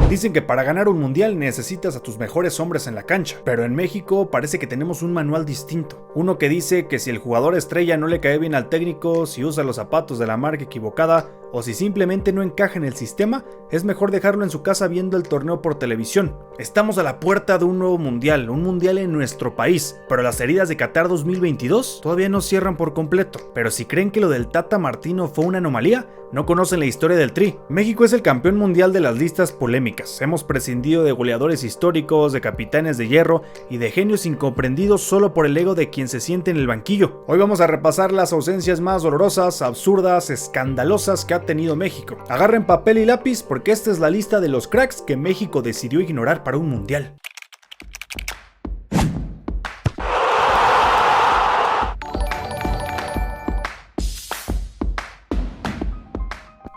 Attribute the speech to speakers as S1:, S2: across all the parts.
S1: Dicen que para ganar un mundial necesitas a tus mejores hombres en la cancha, pero en México parece que tenemos un manual distinto. Uno que dice que si el jugador estrella no le cae bien al técnico, si usa los zapatos de la marca equivocada o si simplemente no encaja en el sistema, es mejor dejarlo en su casa viendo el torneo por televisión. Estamos a la puerta de un nuevo mundial, un mundial en nuestro país, pero las heridas de Qatar 2022 todavía no cierran por completo. Pero si creen que lo del Tata Martino fue una anomalía, no conocen la historia del Tri. México es el campeón mundial de las listas polémicas. Hemos prescindido de goleadores históricos, de capitanes de hierro y de genios incomprendidos solo por el ego de quien se siente en el banquillo. Hoy vamos a repasar las ausencias más dolorosas, absurdas, escandalosas que ha tenido México. Agarren papel y lápiz porque esta es la lista de los cracks que México decidió ignorar para un mundial.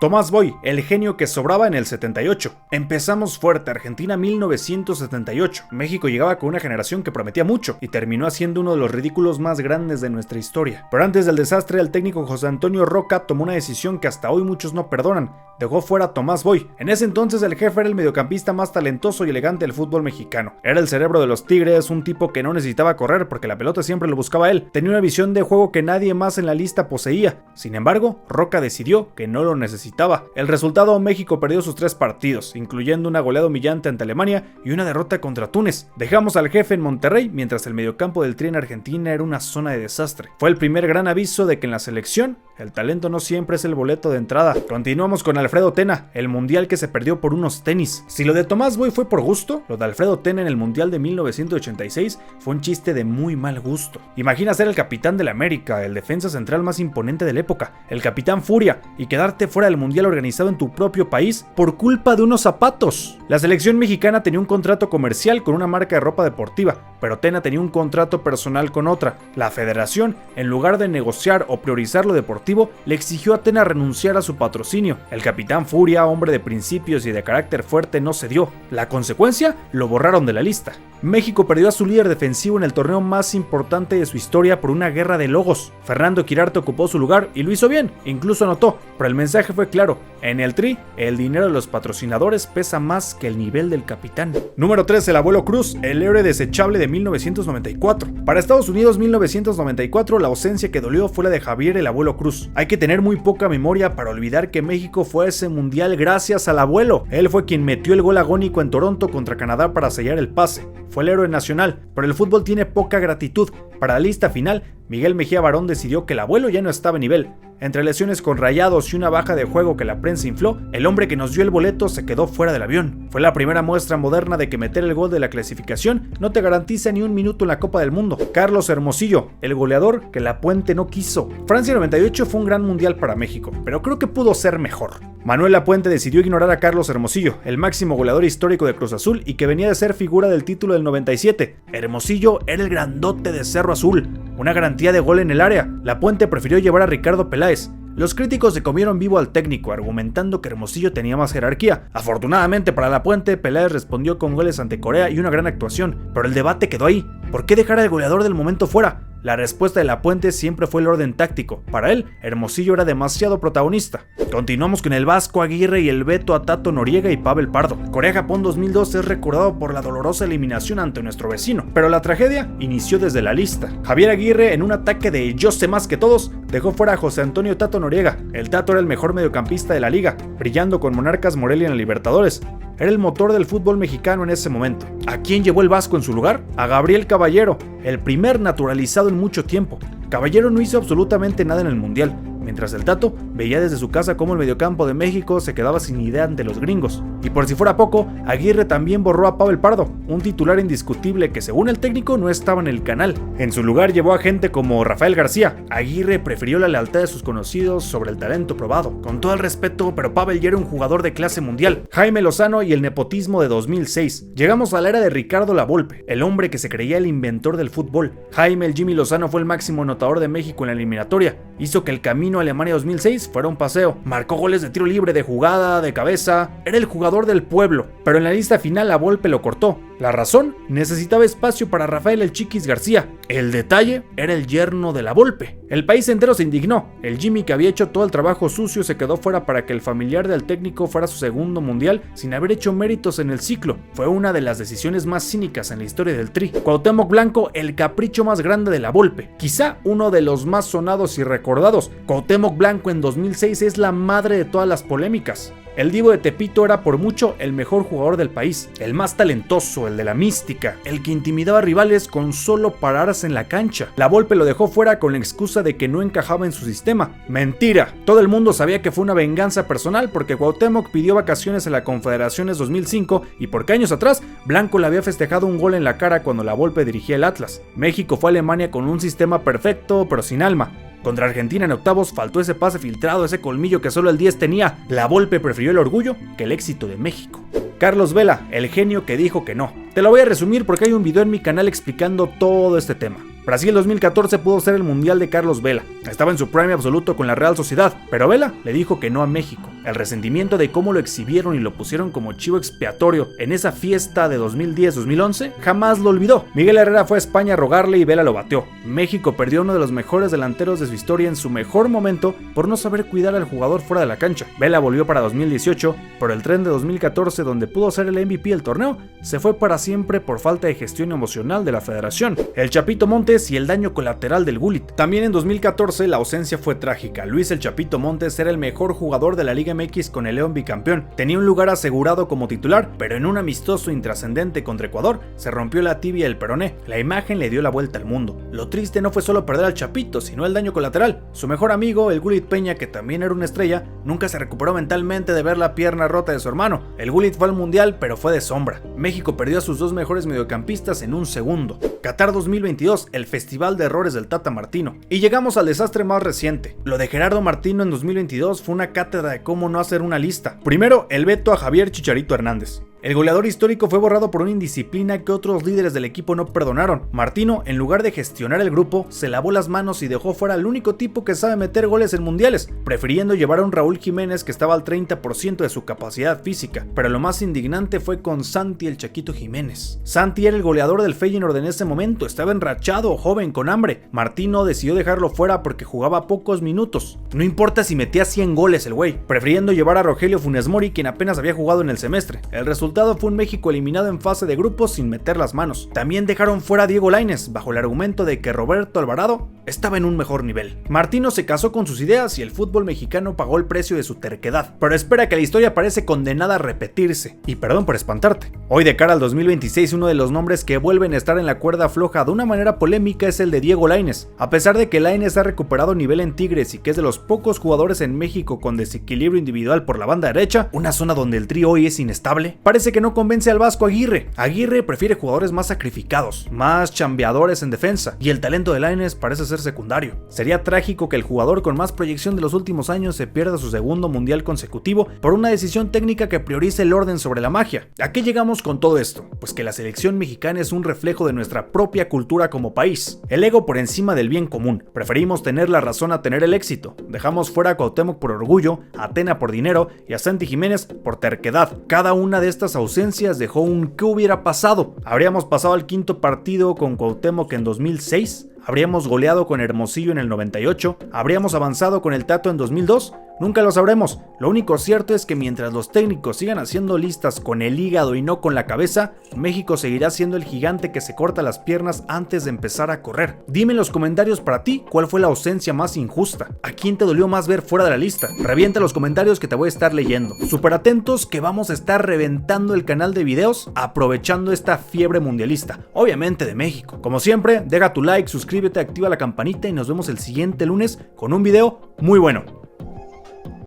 S1: Tomás Boy, el genio que sobraba en el 78. Empezamos fuerte, Argentina 1978. México llegaba con una generación que prometía mucho y terminó haciendo uno de los ridículos más grandes de nuestra historia. Pero antes del desastre, el técnico José Antonio Roca tomó una decisión que hasta hoy muchos no perdonan. Dejó fuera a Tomás Boy. En ese entonces el jefe era el mediocampista más talentoso y elegante del fútbol mexicano. Era el cerebro de los Tigres, un tipo que no necesitaba correr porque la pelota siempre lo buscaba él. Tenía una visión de juego que nadie más en la lista poseía. Sin embargo, Roca decidió que no lo necesitaba. El resultado: México perdió sus 3 partidos, incluyendo una goleada humillante ante Alemania y una derrota contra Túnez. Dejamos al jefe en Monterrey, mientras el mediocampo del Tri en Argentina era una zona de desastre. Fue el primer gran aviso de que en la selección el talento no siempre es el boleto de entrada. Continuamos con Alfredo Tena, el mundial que se perdió por unos tenis. Si lo de Tomás Boy fue por gusto, lo de Alfredo Tena en el mundial de 1986 fue un chiste de muy mal gusto. Imagina ser el capitán del América, el defensa central más imponente de la época, el capitán Furia, y quedarte fuera del mundial organizado en tu propio país por culpa de unos zapatos. La selección mexicana tenía un contrato comercial con una marca de ropa deportiva, pero Tena tenía un contrato personal con otra. La federación, en lugar de negociar o priorizar lo deportivo, le exigió a Tena renunciar a su patrocinio. El capitán Furia, hombre de principios y de carácter fuerte, no cedió. La consecuencia: lo borraron de la lista. México perdió a su líder defensivo en el torneo más importante de su historia por una guerra de logos. Fernando Quirarte ocupó su lugar y lo hizo bien, incluso anotó, pero el mensaje fue claro: en el Tri, el dinero de los patrocinadores pesa más que el nivel del capitán. Número 3, el Abuelo Cruz, el héroe desechable de 1994. Para Estados Unidos 1994, la ausencia que dolió fue la de Javier el Abuelo Cruz. Hay que tener muy poca memoria para olvidar que México fue a ese mundial gracias al abuelo. Él fue quien metió el gol agónico en Toronto contra Canadá para sellar el pase. Fue el héroe nacional, pero el fútbol tiene poca gratitud. Para la lista final, Miguel Mejía Barón decidió que el abuelo ya no estaba a nivel. Entre lesiones con Rayados y una baja de juego que la prensa infló, el hombre que nos dio el boleto se quedó fuera del avión. Fue la primera muestra moderna de que meter el gol de la clasificación no te garantiza ni un minuto en la Copa del Mundo. Carlos Hermosillo, el goleador que Lapuente no quiso. Francia 98 fue un gran mundial para México, pero creo que pudo ser mejor. Manuel Lapuente decidió ignorar a Carlos Hermosillo, el máximo goleador histórico de Cruz Azul y que venía de ser figura del título del 97. Hermosillo era el grandote de Cerro Azul, una garantía de gol en el área. Lapuente prefirió llevar a Ricardo Peláez. Los críticos se comieron vivo al técnico, argumentando que Hermosillo tenía más jerarquía. Afortunadamente para Lapuente, Peláez respondió con goles ante Corea y una gran actuación, pero el debate quedó ahí. ¿Por qué dejar al goleador del momento fuera? La respuesta de Lapuente siempre fue el orden táctico. Para él, Hermosillo era demasiado protagonista. Continuamos con el Vasco Aguirre y el veto a Tato Noriega y Pavel Pardo. Corea-Japón 2002 es recordado por la dolorosa eliminación ante nuestro vecino, pero la tragedia inició desde la lista. Javier Aguirre, en un ataque de yo sé más que todos, dejó fuera a José Antonio Tato Noriega. El Tato era el mejor mediocampista de la liga, brillando con Monarcas Morelia en la Libertadores. Era el motor del fútbol mexicano en ese momento. ¿A quién llevó el Vasco en su lugar? A Gabriel Caballero, el primer naturalizado en mucho tiempo. Caballero no hizo absolutamente nada en el mundial, mientras el Tato veía desde su casa cómo el mediocampo de México se quedaba sin idea ante los gringos. Y por si fuera poco, Aguirre también borró a Pavel Pardo, un titular indiscutible que según el técnico no estaba en el canal. En su lugar llevó a gente como Rafael García. Aguirre prefirió la lealtad de sus conocidos sobre el talento probado. Con todo el respeto, pero Pavel ya era un jugador de clase mundial. Jaime Lozano y el nepotismo de 2006. Llegamos a la era de Ricardo Lavolpe, el hombre que se creía el inventor del fútbol. Jaime el Jimmy Lozano fue el máximo anotador de México en la eliminatoria. Hizo que el camino a Alemania 2006 fuera un paseo. Marcó goles de tiro libre, de jugada, de cabeza. Era el jugador del pueblo, pero en la lista final Lavolpe lo cortó. La razón, necesitaba espacio para Rafael el Chiquis García. El detalle era el yerno de la Volpe. El país entero se indignó. El Jimmy, que había hecho todo el trabajo sucio, se quedó fuera para que el familiar del técnico fuera su segundo mundial sin haber hecho méritos en el ciclo. Fue una de las decisiones más cínicas en la historia del Tri. Cuauhtémoc Blanco, el capricho más grande de la Volpe. Quizá uno de los más sonados y recordados. Cuauhtémoc Blanco en 2006 es la madre de todas las polémicas. El Divo de Tepito era por mucho el mejor jugador del país, el más talentoso, el de la mística, el que intimidaba a rivales con solo pararse en la cancha. La Volpe lo dejó fuera con la excusa de que no encajaba en su sistema. ¡Mentira! Todo el mundo sabía que fue una venganza personal porque Cuauhtémoc pidió vacaciones en la Confederaciones 2005 y porque años atrás Blanco le había festejado un gol en la cara cuando la Volpe dirigía el Atlas. México fue a Alemania con un sistema perfecto pero sin alma. Contra Argentina en octavos faltó ese pase filtrado, ese colmillo que solo el 10 tenía. La Volpe prefirió el orgullo que el éxito de México. Carlos Vela, el genio que dijo que no. Te lo voy a resumir porque hay un video en mi canal explicando todo este tema. Brasil 2014 pudo ser el mundial de Carlos Vela. Estaba en su prime absoluto con la Real Sociedad, pero Vela le dijo que no a México. El resentimiento de cómo lo exhibieron y lo pusieron como chivo expiatorio en esa fiesta de 2010-2011 jamás lo olvidó. Miguel Herrera fue a España a rogarle y Vela lo bateó. México perdió uno de los mejores delanteros de su historia en su mejor momento por no saber cuidar al jugador fuera de la cancha. Vela volvió para 2018, pero el tren de 2014, donde pudo ser el MVP del torneo, se fue para siempre por falta de gestión emocional de la federación. El Chapito Montes y el daño colateral del Gullit. También en 2014 la ausencia fue trágica. Luis el Chapito Montes era el mejor jugador de la Liga MX con el León bicampeón. Tenía un lugar asegurado como titular, pero en un amistoso intrascendente contra Ecuador se rompió la tibia y el peroné. La imagen le dio la vuelta al mundo. Lo triste no fue solo perder al Chapito, sino el daño colateral. Su mejor amigo, el Gullit Peña, que también era una estrella, nunca se recuperó mentalmente de ver la pierna rota de su hermano. El Gullit fue al mundial, pero fue de sombra. México perdió a sus dos mejores mediocampistas en un segundo. Qatar 2022, el festival de errores del Tata Martino. Y llegamos al desastre más reciente. Lo de Gerardo Martino en 2022 fue una cátedra de cómo no hacer una lista. Primero, el veto a Javier Chicharito Hernández. El goleador histórico fue borrado por una indisciplina que otros líderes del equipo no perdonaron. Martino, en lugar de gestionar el grupo, se lavó las manos y dejó fuera al único tipo que sabe meter goles en mundiales, prefiriendo llevar a un Raúl Jiménez que estaba al 30% de su capacidad física. Pero lo más indignante fue con Santi el Chaquito Jiménez. Santi era el goleador del Feyenoord en ese momento, estaba enrachado, joven, con hambre. Martino decidió dejarlo fuera porque jugaba pocos minutos. No importa si metía 100 goles el güey, prefiriendo llevar a Rogelio Funes Mori, quien apenas había jugado en el semestre. El resultado fue un México eliminado en fase de grupos sin meter las manos. También dejaron fuera a Diego Lainez, bajo el argumento de que Roberto Alvarado estaba en un mejor nivel. Martino se casó con sus ideas y el fútbol mexicano pagó el precio de su terquedad. Pero espera, que la historia parece condenada a repetirse. Y perdón por espantarte. Hoy, de cara al 2026, uno de los nombres que vuelven a estar en la cuerda floja de una manera polémica es el de Diego Lainez. A pesar de que Lainez ha recuperado nivel en Tigres y que es de los pocos jugadores en México con desequilibrio individual por la banda derecha, una zona donde el Tri hoy es inestable, parece que no convence al Vasco Aguirre. Aguirre prefiere jugadores más sacrificados, más chambeadores en defensa, y el talento de Lainez parece ser secundario. Sería trágico que el jugador con más proyección de los últimos años se pierda su segundo mundial consecutivo por una decisión técnica que priorice el orden sobre la magia. ¿A qué llegamos con todo esto? Pues que la selección mexicana es un reflejo de nuestra propia cultura como país. El ego por encima del bien común. Preferimos tener la razón a tener el éxito. Dejamos fuera a Cuauhtémoc por orgullo, a Tena por dinero y a Santi Jiménez por terquedad. Cada una de estas ausencias dejó un ¿qué hubiera pasado? ¿Habríamos pasado al quinto partido con Cuauhtémoc en 2006? ¿Habríamos goleado con Hermosillo en el 98? ¿Habríamos avanzado con el Tato en 2002? Nunca lo sabremos. Lo único cierto es que mientras los técnicos sigan haciendo listas con el hígado y no con la cabeza, México seguirá siendo el gigante que se corta las piernas antes de empezar a correr. Dime en los comentarios para ti cuál fue la ausencia más injusta. ¿A quién te dolió más ver fuera de la lista? Revienta los comentarios que te voy a estar leyendo. Súper atentos que vamos a estar reventando el canal de videos aprovechando esta fiebre mundialista, obviamente de México. Como siempre, deja tu like, suscríbete, activa la campanita y nos vemos el siguiente lunes con un video muy bueno.